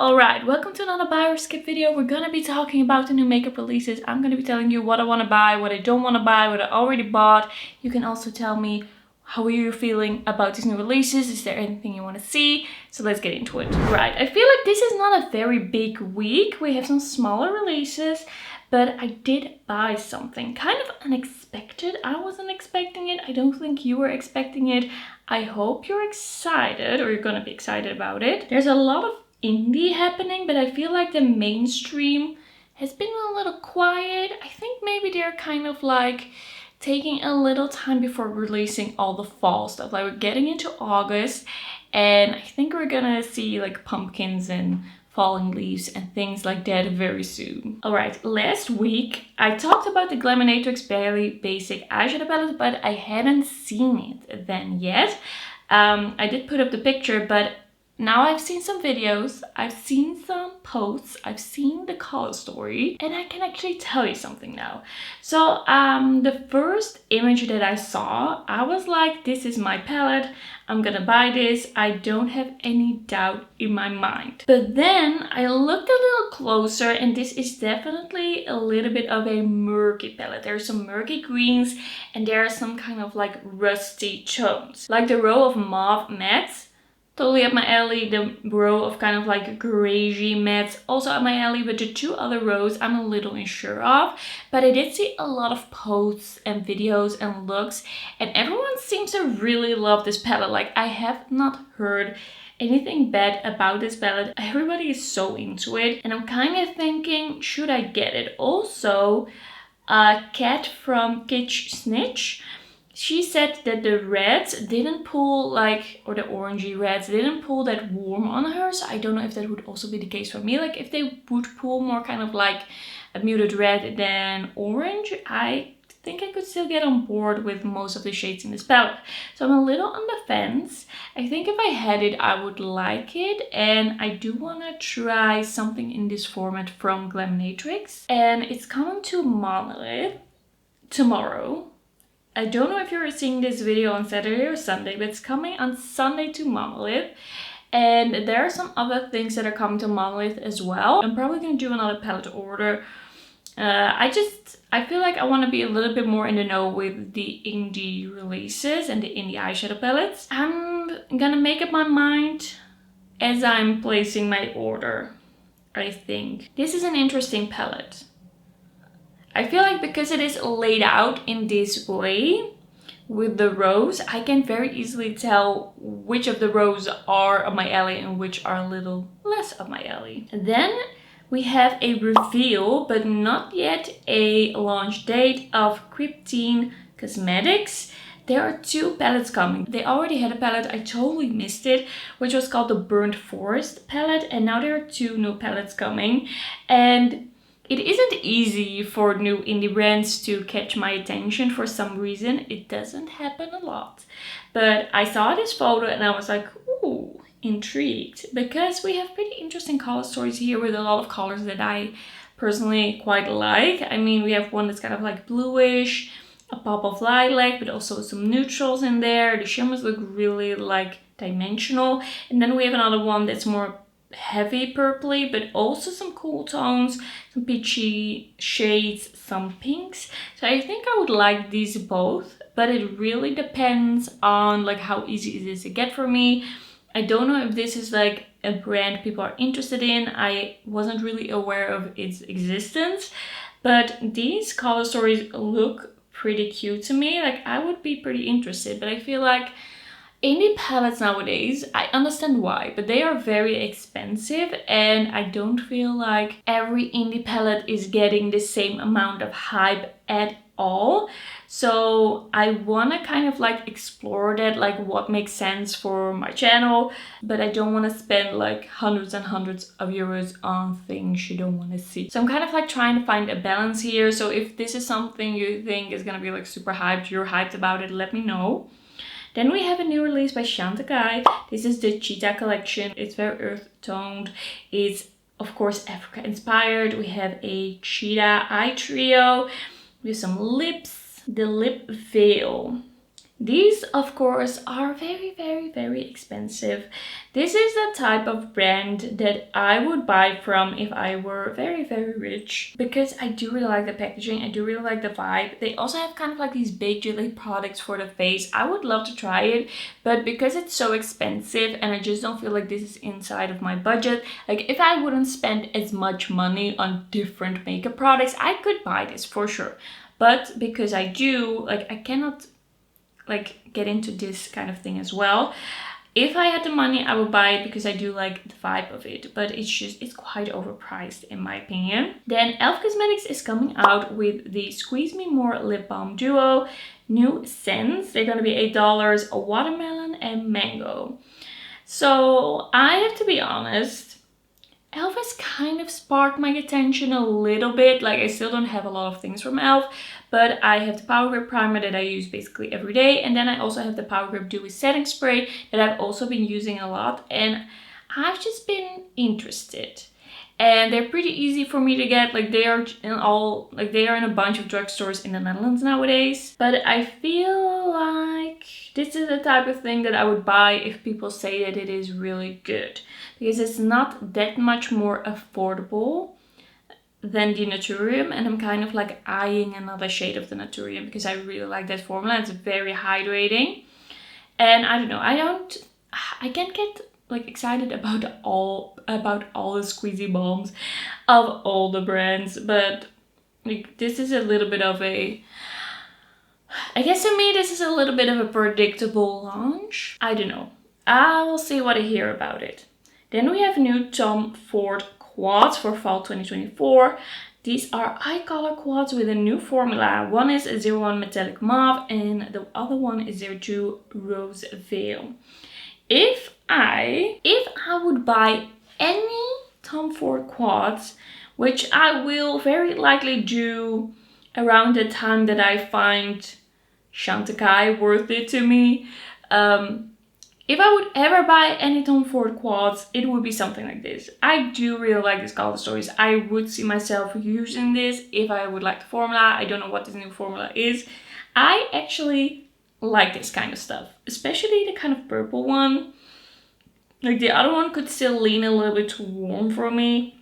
Alright, welcome to another buy or skip video. We're gonna be talking about the new makeup releases. I'm gonna be telling you what I want to buy, what I don't want to buy, what I already bought. You can also tell me how are you feeling about these new releases. Is there anything you want to see? So let's get into it. Right, I feel like this is not a very big week. We have some smaller releases, but I did buy something kind of unexpected. I wasn't expecting it. I don't think you were expecting it. I hope you're excited, or you're gonna be excited about it. There's a lot of indie happening, but I feel like the mainstream has been a little quiet. I think maybe they're kind of like taking a little time before releasing all the fall stuff. Like we're getting into August and I think we're gonna see like pumpkins and falling leaves and things like that very soon. Alright, last week I talked about the Glaminatrix Barely Basic eyeshadow palette, but I hadn't seen it then yet. I did put up the picture, but now I've seen some videos, I've seen some posts, I've seen the color story, and I can actually tell you something now. So the first image that I saw, I was like, this is my palette, I'm gonna buy this, I don't have any doubt in my mind. But then I looked a little closer and this is definitely a little bit of a murky palette. There's some murky greens and there are some kind of like rusty tones. Like the row of mauve mattes, totally up my alley. The row of kind of like grayy mattes, also up my alley. But the two other rows I'm a little unsure of. But I did see a lot of posts and videos and looks, and everyone seems to really love this palette. Like I have not heard anything bad about this palette. Everybody is so into it, and I'm kind of thinking, should I get it? Also, Kat from Kitsch Snitch, she said that the reds didn't pull like, or the orangey reds didn't pull that warm on her. So I don't know if that would also be the case for me. Like if they would pull more kind of like a muted red than orange, I think I could still get on board with most of the shades in this palette. So I'm a little on the fence. I think if I had it, I would like it. And I do want to try something in this format from Glaminatrix. And it's coming to Monolith tomorrow. I don't know if you're seeing this video on Saturday or Sunday, but it's coming on Sunday to Monolith. And there are some other things that are coming to Monolith as well. I'm probably going to do another palette order. I feel like I want to be a little bit more in the know with the indie releases and the indie eyeshadow palettes. I'm going to make up my mind as I'm placing my order, I think. This is an interesting palette. I feel like because it is laid out in this way with the rows, I can very easily tell which of the rows are up my alley and which are a little less up my alley. And then we have a reveal, but not yet a launch date, of Kryptein Cosmetics. There are two palettes coming. They already had a palette, I totally missed it, which was called the Burnt Forest palette. And now there are two new palettes coming. And it isn't easy for new indie brands to catch my attention for some reason. It doesn't happen a lot. But I saw this photo and I was like, ooh, intrigued. Because we have pretty interesting color stories here with a lot of colors that I personally quite like. I mean, we have one that's kind of like bluish, a pop of lilac, but also some neutrals in there. The shimmers look really like dimensional. And then we have another one that's more heavy purpley, but also some cool tones, some peachy shades, some pinks. So I think I would like these both, but it really depends on like how easy it is to get for me. I don't know if this is like a brand people are interested in. I wasn't really aware of its existence, but these color stories look pretty cute to me. Like I would be pretty interested, but I feel like indie palettes nowadays, I understand why, but they are very expensive and I don't feel like every indie palette is getting the same amount of hype at all. So I want to kind of like explore that, like what makes sense for my channel, but I don't want to spend like hundreds and hundreds of euros on things you don't want to see. So I'm kind of like trying to find a balance here. So if this is something you think is gonna be like super hyped, you're hyped about it, let me know. Then we have a new release by Chantecaille. This is the Cheetah Collection. It's very earth toned. It's of course Africa inspired. We have a cheetah eye trio with some lips. The lip veil These, of course, are very, very, very expensive. This is the type of brand that I would buy from if I were very, very rich. Because I do really like the packaging. I do really like the vibe. They also have kind of like these big jelly products for the face. I would love to try it. But because it's so expensive and I just don't feel like this is inside of my budget. Like if I wouldn't spend as much money on different makeup products, I could buy this for sure. But because I do, like I cannot like get into this kind of thing as well. If I had the money, I would buy it because I do like the vibe of it, but it's quite overpriced in my opinion. Then e.l.f. Cosmetics is coming out with the Squeeze Me More Lip Balm Duo new scents. They're gonna be $8, a watermelon and mango. So I have to be honest, e.l.f. has kind of sparked my attention a little bit. Like I still don't have a lot of things from e.l.f. But I have the Power Grip Primer that I use basically every day. And then I also have the Power Grip Dewy Setting Spray that I've also been using a lot. And I've just been interested. And they're pretty easy for me to get. Like they are in a bunch of drugstores in the Netherlands nowadays. But I feel like this is the type of thing that I would buy if people say that it is really good. Because it's not that much more affordable than the Naturium, and I'm kind of like eyeing another shade of the Naturium because I really like that formula. It's very hydrating, and I don't know, I can't get like excited about all the squeezy balms of all the brands, but like this is a little bit of a, I guess to me this is a little bit of a predictable launch. I don't know, I will see what I hear about it. Then we have new Tom Ford quads for fall 2024. These are eye color quads with a new formula. One is 01 Metallic Mauve and the other one is 02 Rose Veil. If I would buy any Tom Ford quads, which I will very likely do around the time that I find Chantecaille worth it to me, if I would ever buy any Tom Ford quads, it would be something like this. I do really like these color stories. I would see myself using this if I would like the formula. I don't know what this new formula is. I actually like this kind of stuff, especially the kind of purple one. Like the other one could still lean a little bit too warm for me.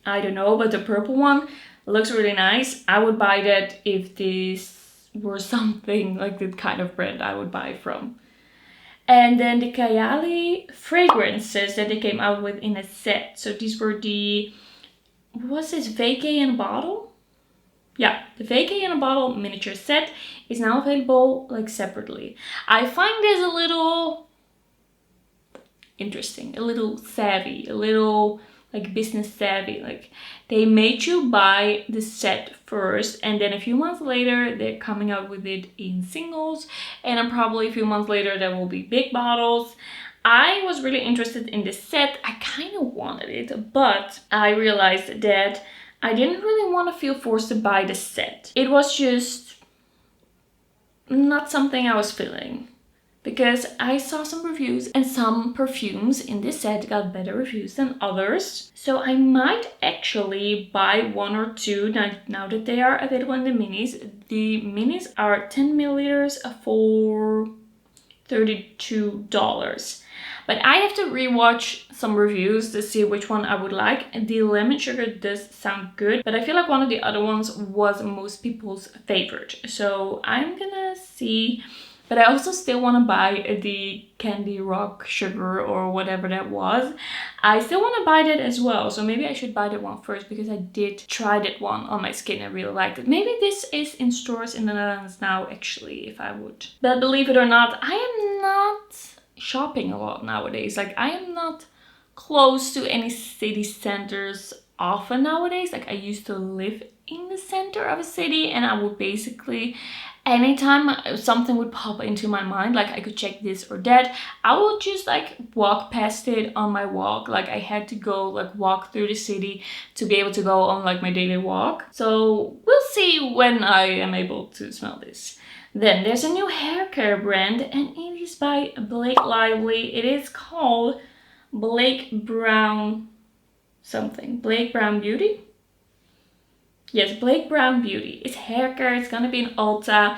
I don't know, but the purple one looks really nice. I would buy that if this were something like the kind of brand I would buy from. And then the Kayali fragrances that they came out with in a set. So these were the, what was this, Vacay in a bottle? Yeah, the Vacay in a bottle miniature set is now available like separately. I find this a little interesting, a little savvy, a little like business savvy. Like they made you buy the set first and then a few months later they're coming out with it in singles, and then probably a few months later there will be big bottles. I was really interested in this set. I kind of wanted it, but I realized that I didn't really want to feel forced to buy the set. It was just not something I was feeling. Because I saw some reviews and some perfumes in this set got better reviews than others. So I might actually buy one or two now that they are available in the minis. The minis are 10 milliliters for $32. But I have to rewatch some reviews to see which one I would like. The lemon sugar does sound good, but I feel like one of the other ones was most people's favorite. So I'm gonna see. But I also still want to buy the Candy Rock Sugar or whatever that was. I still want to buy that as well. So maybe I should buy that one first because I did try that one on my skin. I really liked it. Maybe this is in stores in the Netherlands now actually, if I would. But believe it or not, I am not shopping a lot nowadays. Like I am not close to any city centers often nowadays. Like I used to live in the center of a city and I would basically, anytime something would pop into my mind, like I could check this or that, I would just like walk past it on my walk. Like I had to go like walk through the city to be able to go on like my daily walk. So we'll see when I am able to smell this. Then there's a new hair care brand and it is by Blake Lively. It is called Blake Brown something. Blake Brown Beauty? Yes, Blake Brown Beauty. It's hair care. It's gonna be in Ulta.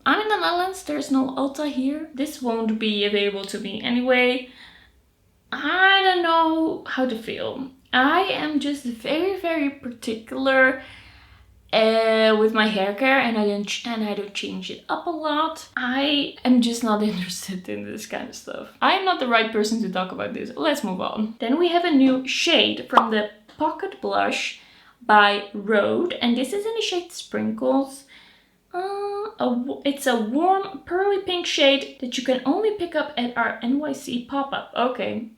I'm in the Netherlands, there's no Ulta here. This won't be available to me anyway. I don't know how to feel. I am just very particular with my hair care, and I don't change it up a lot. I am just not interested in this kind of stuff. I'm not the right person to talk about this. Let's move on. Then we have a new shade from the Pocket Blush by Rhode, and this is in the shade Sprinkles. It's a warm pearly pink shade that you can only pick up at our NYC pop-up. Okay,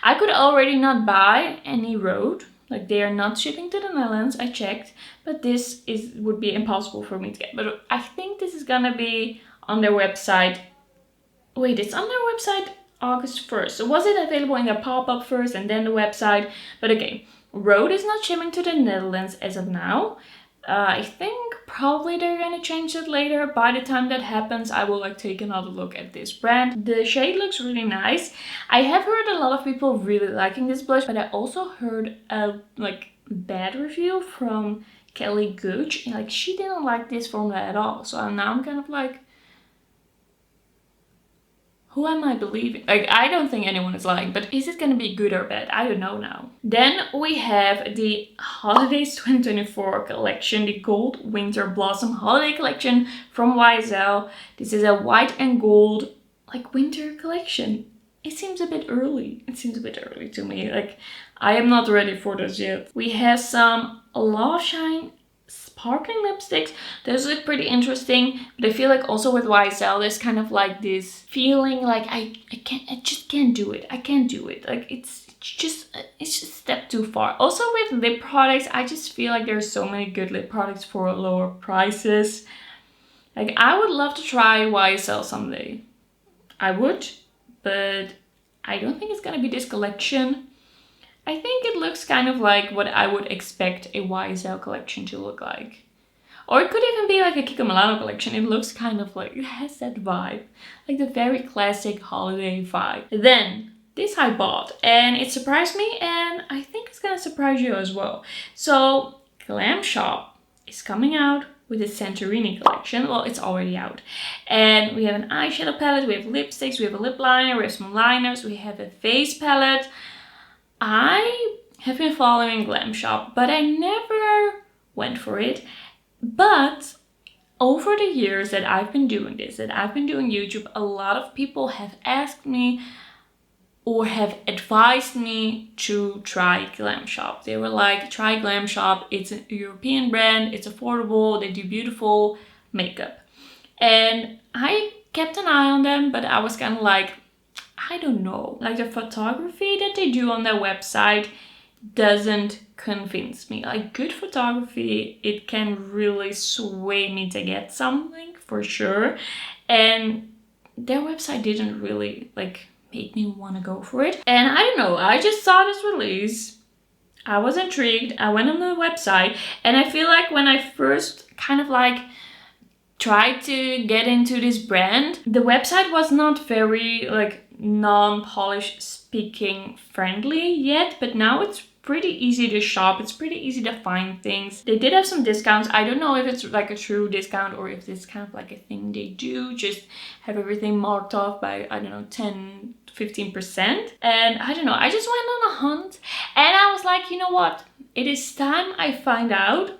I could already not buy any Rhode. Like, they are not shipping to the Netherlands, I checked, but this would be impossible for me to get. But I think this is gonna be on their website. Wait, it's on their website August 1st. So was it available in their pop-up first and then the website? But okay, Rhode is not shipping to the Netherlands as of now. I think probably they're gonna change it later. By the time that happens, I will like take another look at this brand. The shade looks really nice. I have heard a lot of people really liking this blush, but I also heard a like bad review from Kayali Vacay. Like, she didn't like this formula at all. So now I'm kind of like, who am I believing? Like, I don't think anyone is lying, but is it gonna be good or bad? I don't know now. Then we have the Holidays 2024 collection, the Gold Winter Blossom Holiday Collection from YSL. This is a white and gold, like, winter collection. It seems a bit early. It seems a bit early to me. Like, I am not ready for this yet. We have some Love Shine sparkling lipsticks. Those look pretty interesting, but I feel like also with YSL there's kind of like this feeling like I just can't do it. I can't do it. Like, it's just a step too far. Also with lip products, I just feel like there's so many good lip products for lower prices. Like, I would love to try YSL someday. I would, but I don't think it's gonna be this collection. I think it looks kind of like what I would expect a YSL collection to look like. Or it could even be like a Kiko Milano collection. It looks kind of like, it has that vibe. Like the very classic holiday vibe. Then, this I bought and it surprised me, and I think it's gonna surprise you as well. So, Glam Shop is coming out with the Santorini collection. Well, it's already out. And we have an eyeshadow palette, we have lipsticks, we have a lip liner, we have some liners, we have a face palette. I have been following Glam Shop, but I never went for it. But over the years that I've been doing this, that I've been doing YouTube, a lot of people have asked me or have advised me to try Glam Shop. They were like, try Glam Shop. It's a European brand, it's affordable, they do beautiful makeup. And I kept an eye on them, but I was kind of like, I don't know. Like, the photography that they do on their website doesn't convince me. Like, good photography, it can really sway me to get something for sure. And their website didn't really like make me want to go for it. And I don't know, I just saw this release. I was intrigued. I went on the website, and I feel like when I first kind of like tried to get into this brand, the website was not very like non-Polish speaking friendly yet, but now it's pretty easy to shop. It's pretty easy to find things. They did have some discounts. I don't know if it's like a true discount or if it's kind of like a thing they do, just have everything marked off by, I don't know, 10-15%. And I don't know, I just went on a hunt and I was like, you know what, it is time I find out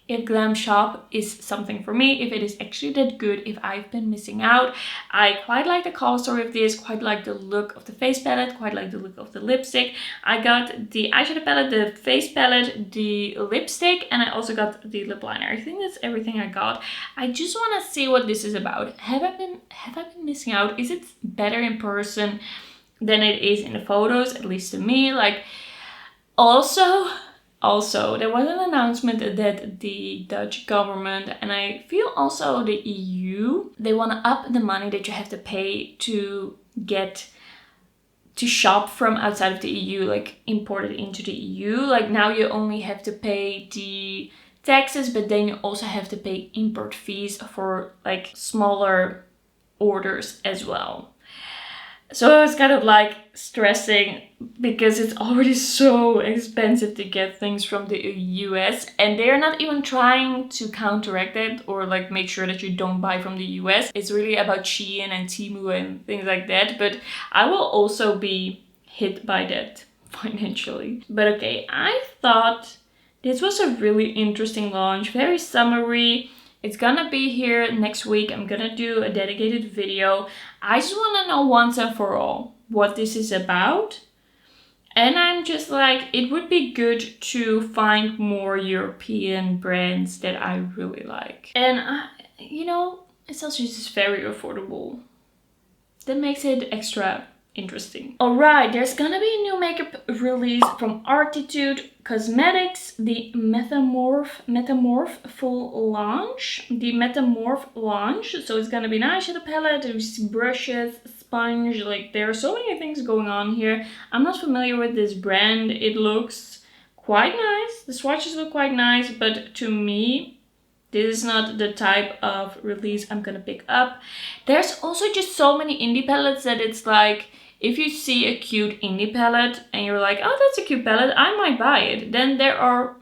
if Glam Shop is something for me, if it is actually that good, if I've been missing out. I quite like the color story of this, quite like the look of the face palette, quite like the look of the lipstick. I got the eyeshadow palette, the face palette, the lipstick, and I also got the lip liner. I think that's everything I got. I just want to see what this is about. Have I been missing out? Is it better in person than it is in the photos, at least to me? Like, Also, there was an announcement that the Dutch government, and I feel also the EU, they want to up the money that you have to pay to get to shop from outside of the EU, like imported into the EU. Like, now you only have to pay the taxes, but then you also have to pay import fees for like smaller orders as well. So I was kind of like stressing because it's already so expensive to get things from the US, and they're not even trying to counteract it or like make sure that you don't buy from the US. It's really about Shein and Temu and things like that, but I will also be hit by that financially. But okay, I thought this was a really interesting launch, very summery. It's gonna be here next week. I'm gonna do a dedicated video. I just wanna know once and for all what this is about. And I'm just like, it would be good to find more European brands that I really like. And, you know, it's also just very affordable. That makes it extra interesting. Alright, there's gonna be a new makeup release from Arttiude Cosmetics, the Metamorph full launch. The Metamorph launch, so it's gonna be an eyeshadow palette, there's brushes, sponge, like there are so many things going on here. I'm not familiar with this brand. It looks quite nice. The swatches look quite nice, but to me, this is not the type of release I'm gonna pick up. There's also just so many indie palettes that it's like, if you see a cute indie palette and you're like, oh, that's a cute palette, I might buy it. Then there are,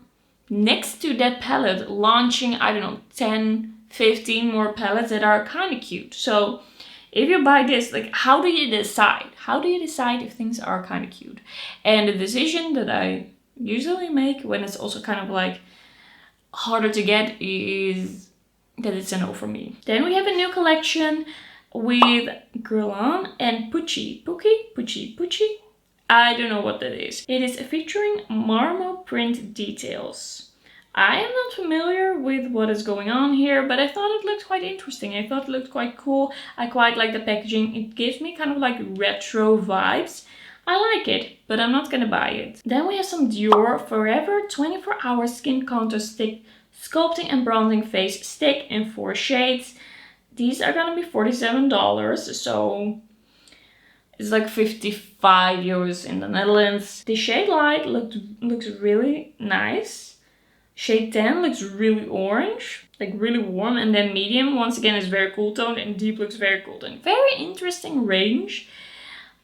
next to that palette, launching, I don't know, 10, 15 more palettes that are kind of cute. So if you buy this, like, how do you decide? How do you decide if things are kind of cute? And the decision that I usually make when it's also kind of like harder to get is that it's a no for me. Then we have a new collection with Guerlain and Pucci. Pucci? I don't know what that is. It is featuring marble print details. I am not familiar with what is going on here, but I thought it looked quite interesting. I thought it looked quite cool. I quite like the packaging. It gives me kind of like retro vibes. I like it, but I'm not gonna buy it. Then we have some Dior Forever 24-Hour Skin Contour Stick Sculpting and Bronzing Face Stick in 4 shades. These are gonna be $47, so it's like 55 euros in the Netherlands. The shade Light looks really nice. Shade 10 looks really orange, like really warm, and then Medium once again is very cool toned, and Deep looks very cool toned. Very interesting range.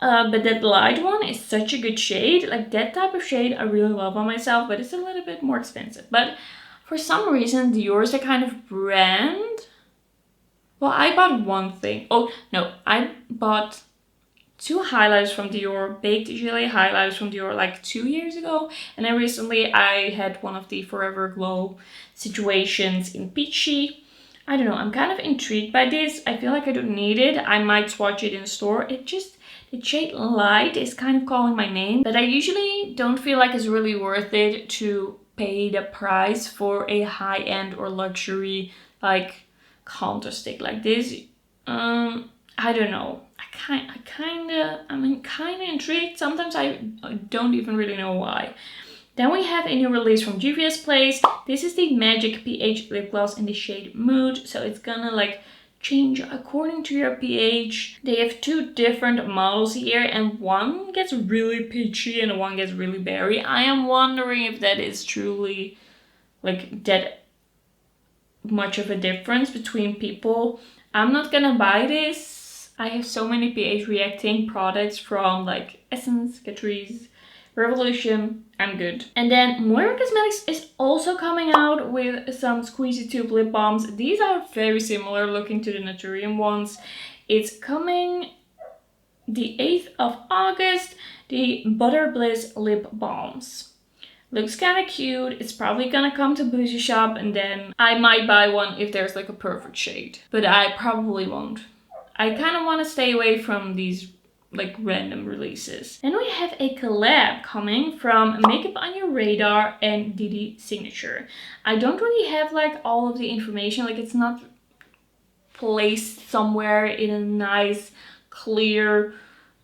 But that light one is such a good shade. Like that type of shade I really love on myself, but it's a little bit more expensive. But for some reason, Dior is the kind of brand. Well, I bought one thing. Oh, no, I bought 2 highlighters from Dior, baked gelée highlighters from Dior like 2 years ago. And then recently I had one of the Forever Glow situations in Peachy. I don't know, I'm kind of intrigued by this. I feel like I don't need it. I might swatch it in the store. The shade Light is kind of calling my name, but I usually don't feel like it's really worth it to pay the price for a high-end or luxury like contour stick like this. I don't know. I'm kind of intrigued. Sometimes I don't even really know why. Then we have a new release from Juvia's Place. This is the Magic pH lip gloss in the shade Mood. So it's gonna like change according to your pH. They have 2 different models here, and one gets really peachy and one gets really berry. I am wondering if that is truly like that much of a difference between people. I'm not gonna buy this. I have so many pH reacting products from like Essence, Catrice, Revolution. I'm good. And then Mauve Cosmetics is also coming out with some squeezy tube lip balms. These are very similar looking to the Naturium ones. It's coming the 8th of August, the Butter Bliss lip balms. Looks kind of cute. It's probably gonna come to Bougie Shop, and then I might buy one if there's like a perfect shade, but I probably won't. I kind of want to stay away from these like random releases. Then we have a collab coming from Makeup on Your Radar and Didi Signature. I don't really have like all of the information, like it's not placed somewhere in a nice clear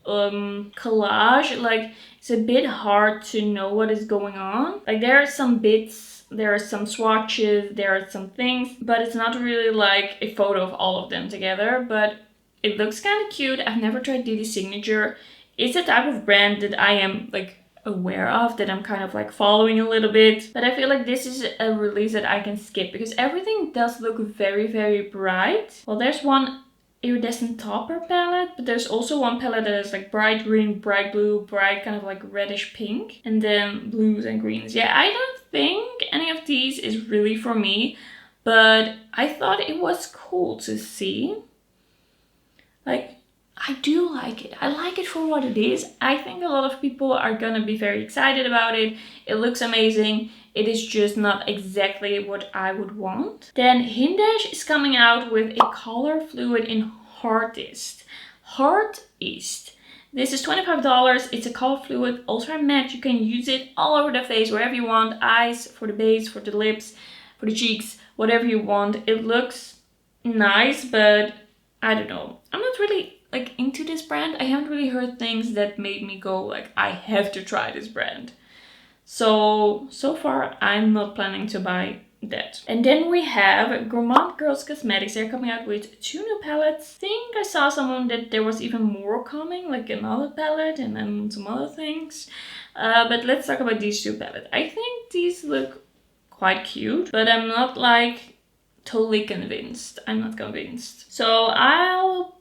collage. Like it's a bit hard to know what is going on. Like there are some bits, there are some swatches, there are some things, but it's not really like a photo of all of them together. But it looks kind of cute. I've never tried Didi Signature. It's a type of brand that I am like aware of, that I'm kind of like following a little bit. But I feel like this is a release that I can skip because everything does look very, very bright. Well, there's one iridescent topper palette, but there's also one palette that is like bright green, bright blue, bright kind of like reddish pink, and then blues and greens. Yeah, I don't think any of these is really for me, but I thought it was cool to see. Like, I do like it. I like it for what it is. I think a lot of people are gonna be very excited about it. It looks amazing. It is just not exactly what I would want. Then Hindash is coming out with a color fluid in Arttiude. Arttiude. This is $25. It's a color fluid, ultra matte. You can use it all over the face, wherever you want. Eyes, for the base, for the lips, for the cheeks, whatever you want. It looks nice, but I don't know. I'm not really like into this brand. I haven't really heard things that made me go like, I have to try this brand. So far I'm not planning to buy that. And then we have Gourmand Girls Cosmetics. They're coming out with 2 new palettes. I think I saw someone that there was even more coming, like another palette and then some other things. But let's talk about these 2 palettes. I think these look quite cute, but I'm not like totally convinced. I'm not convinced. So I'll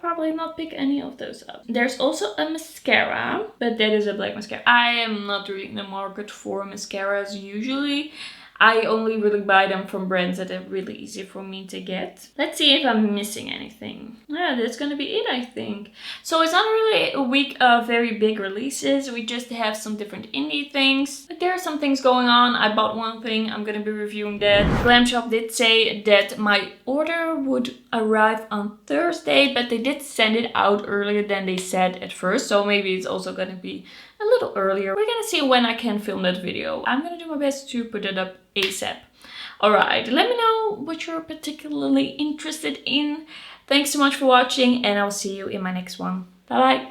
probably not pick any of those up. There's also a mascara, but that is a black mascara. I am not really in the market for mascaras usually. I only really buy them from brands that are really easy for me to get. Let's see if I'm missing anything. Yeah, that's gonna be it, I think. So it's not really a week of very big releases. We just have some different indie things. But there are some things going on. I bought one thing. I'm gonna be reviewing that. Glam Shop did say that my order would arrive on Thursday, but they did send it out earlier than they said at first. So maybe it's also gonna be a little earlier. We're gonna see when I can film that video. I'm gonna do my best to put it up ASAP. Alright, let me know what you're particularly interested in. Thanks so much for watching, and I'll see you in my next one. Bye bye!